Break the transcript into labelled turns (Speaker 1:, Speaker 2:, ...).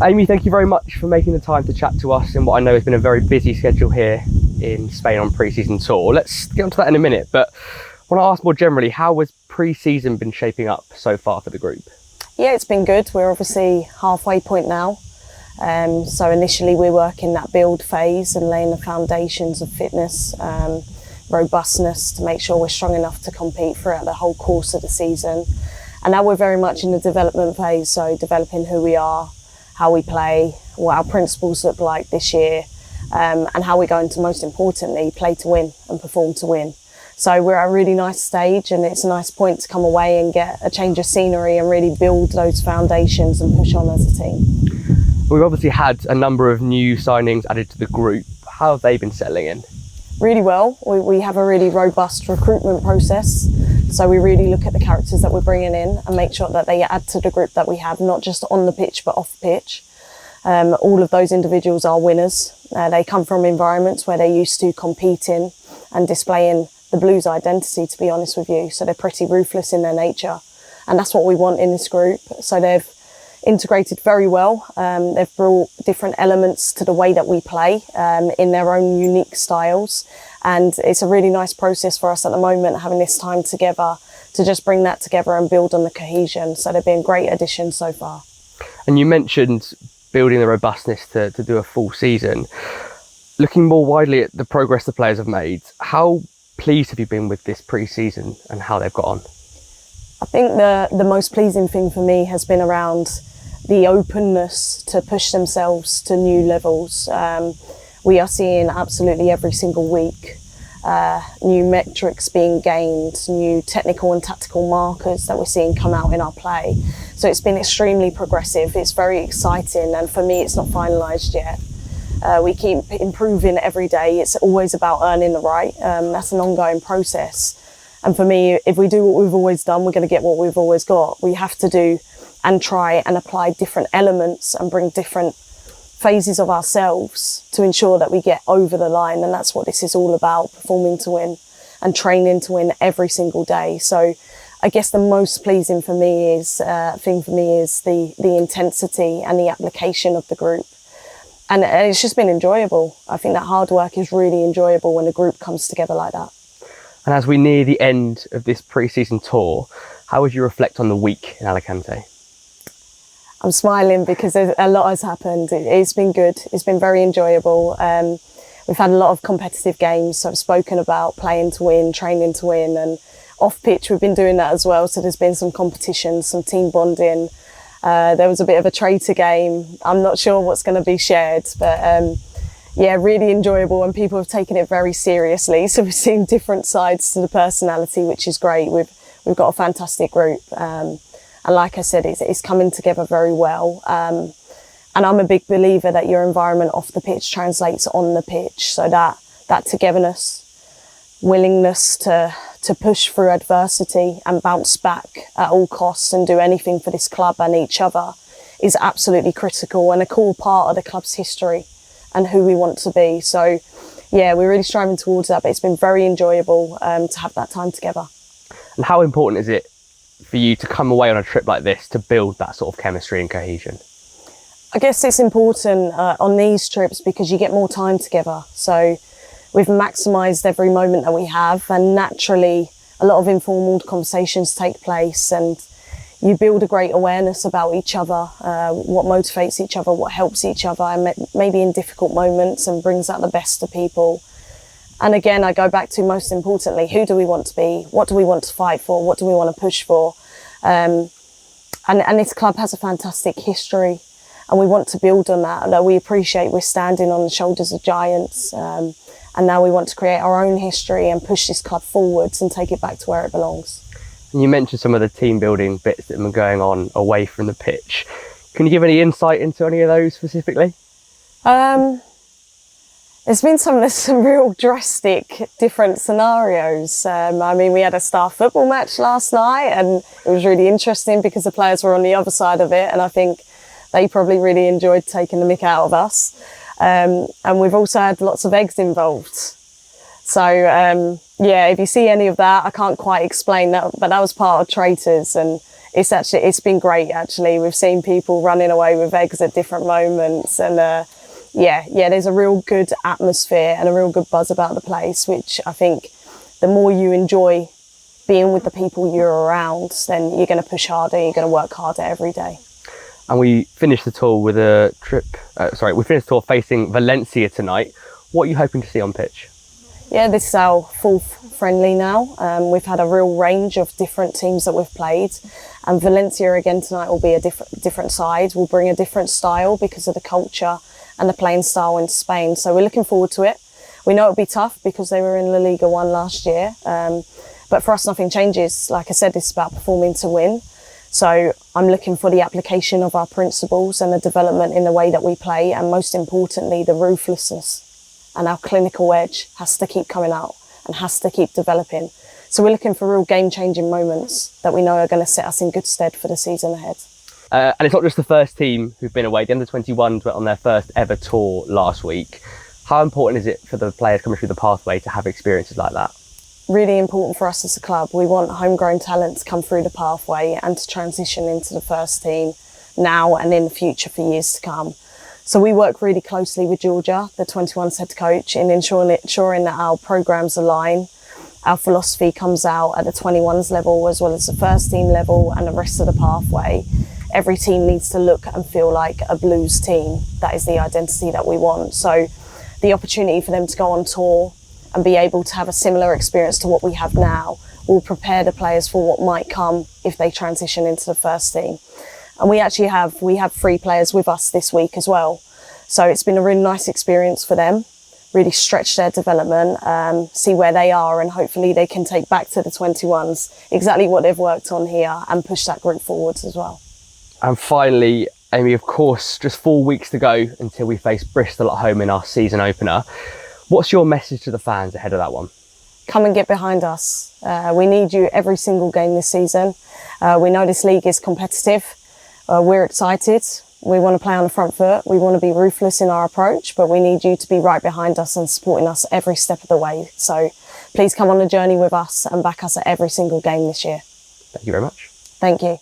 Speaker 1: Amy, thank you very much for making the time to chat to us in what I know has been a very busy schedule here in Spain on pre-season tour. Let's get onto that in a minute, but I want to ask more generally, how has pre-season been shaping up so far for the group?
Speaker 2: Yeah, it's been good. We're obviously halfway point now. So initially we work in that build phase and laying the foundations of fitness, robustness to make sure we're strong enough to compete throughout the whole course of the season. And now we're very much in the development phase, so developing who we are, how we play, what our principles look like this year, and how we're going to, most importantly, play to win and perform to win. So we're at a really nice stage, and it's a nice point to come away and get a change of scenery and really build those foundations and push on as a team.
Speaker 1: We've obviously had a number of new signings added to the group. How have they been settling in?
Speaker 2: Really well. We have a really robust recruitment process. So we really look at the characters that we're bringing in and make sure that they add to the group that we have, not just on the pitch, but off the pitch. All of those individuals are winners. They come from environments where they're used to competing and displaying the Blues identity, to be honest with you. So they're pretty ruthless in their nature. And that's what we want in this group. So they've integrated very well. They've brought different elements to the way that we play in their own unique styles. And it's a really nice process for us at the moment, having this time together to just bring that together and build on the cohesion. So they've been great additions so far.
Speaker 1: And you mentioned building the robustness to do a full season. Looking more widely at the progress the players have made, how pleased have you been with this pre-season and how they've got on?
Speaker 2: I think the most pleasing thing for me has been around the openness to push themselves to new levels. We are seeing absolutely every single week new metrics being gained, new technical and tactical markers that we're seeing come out in our play. So it's been extremely progressive. It's very exciting, and for me, it's not finalised yet. We keep improving every day. It's always about earning the right. That's an ongoing process. And for me, if we do what we've always done, we're going to get what we've always got. We have to do and try and apply different elements and bring different phases of ourselves to ensure that we get over the line. And that's what this is all about, performing to win and training to win every single day. So I guess the most pleasing for me is the intensity and the application of the group. And it's just been enjoyable. I think that hard work is really enjoyable when a group comes together like that.
Speaker 1: And as we near the end of this pre-season tour, how would you reflect on the week in Alicante?
Speaker 2: I'm smiling because a lot has happened. It's been good. It's been very enjoyable. We've had a lot of competitive games. So I've spoken about playing to win, training to win, and off pitch we've been doing that as well. So there's been some competitions, some team bonding. There was a bit of a traitor game. I'm not sure what's going to be shared, but yeah, really enjoyable, and people have taken it very seriously. So we've seen different sides to the personality, which is great. We've got a fantastic group. And like I said, it's coming together very well. And I'm a big believer that your environment off the pitch translates on the pitch. So that togetherness, willingness to push through adversity and bounce back at all costs and do anything for this club and each other is absolutely critical and a core part of the club's history and who we want to be. So yeah, we're really striving towards that, but it's been very enjoyable to have that time together.
Speaker 1: And how important is it for you to come away on a trip like this to build that sort of chemistry and cohesion?
Speaker 2: I guess it's important on these trips because you get more time together. So we've maximised every moment that we have, and naturally a lot of informal conversations take place, and you build a great awareness about each other, what motivates each other, what helps each other, and maybe in difficult moments, and brings out the best of people. And again, I go back to, most importantly, who do we want to be? What do we want to fight for? What do we want to push for? And this club has a fantastic history, and we want to build on that. Although we appreciate we're standing on the shoulders of giants, and now we want to create our own history and push this club forwards and take it back to where it belongs.
Speaker 1: And you mentioned some of the team building bits that have been going on away from the pitch. Can you give any insight into any of those specifically?
Speaker 2: There's been some real drastic different scenarios. I mean, we had a staff football match last night, and it was really interesting because the players were on the other side of it, and I think they probably really enjoyed taking the mick out of us. And we've also had lots of eggs involved. So yeah, if you see any of that, I can't quite explain that, but that was part of Traitors, and It's been great actually. We've seen people running away with eggs at different moments, and there's a real good atmosphere and a real good buzz about the place, which I think the more you enjoy being with the people you're around, then you're going to push harder, you're going to work harder every day.
Speaker 1: And we finished the tour with we finished the tour facing Valencia tonight. What are you hoping to see on pitch?
Speaker 2: Yeah, this is our fourth friendly now. We've had a real range of different teams that we've played, and Valencia again tonight will be a different side. We'll bring a different style because of the culture and the playing style in Spain. So we're looking forward to it. We know it'll be tough because they were in La Liga 1 last year, but for us nothing changes. Like I said, it's about performing to win. So I'm looking for the application of our principles and the development in the way that we play, and most importantly, the ruthlessness and our clinical edge has to keep coming out and has to keep developing. So we're looking for real game-changing moments that we know are going to set us in good stead for the season ahead.
Speaker 1: And it's not just the first team who've been away. The under-21s went on their first ever tour last week. How important is it for the players coming through the pathway to have experiences like that?
Speaker 2: Really important for us as a club. We want homegrown talent to come through the pathway and to transition into the first team now and in the future for years to come. So we work really closely with Georgia, the 21s head coach, in ensuring that our programmes align. Our philosophy comes out at the 21s level as well as the first team level and the rest of the pathway. Every team needs to look and feel like a Blues team. That is the identity that we want. So the opportunity for them to go on tour and be able to have a similar experience to what we have now will prepare the players for what might come if they transition into the first team. And we have 3 players with us this week as well. So it's been a really nice experience for them, really stretch their development, see where they are, and hopefully they can take back to the 21s exactly what they've worked on here and push that group forwards as well.
Speaker 1: And finally, Amy, of course, just 4 weeks to go until we face Bristol at home in our season opener. What's your message to the fans ahead of that one?
Speaker 2: Come and get behind us. We need you every single game this season. We know this league is competitive. We're excited. We want to play on the front foot. We want to be ruthless in our approach, but we need you to be right behind us and supporting us every step of the way. So please come on the journey with us and back us at every single game this year.
Speaker 1: Thank you very much.
Speaker 2: Thank you.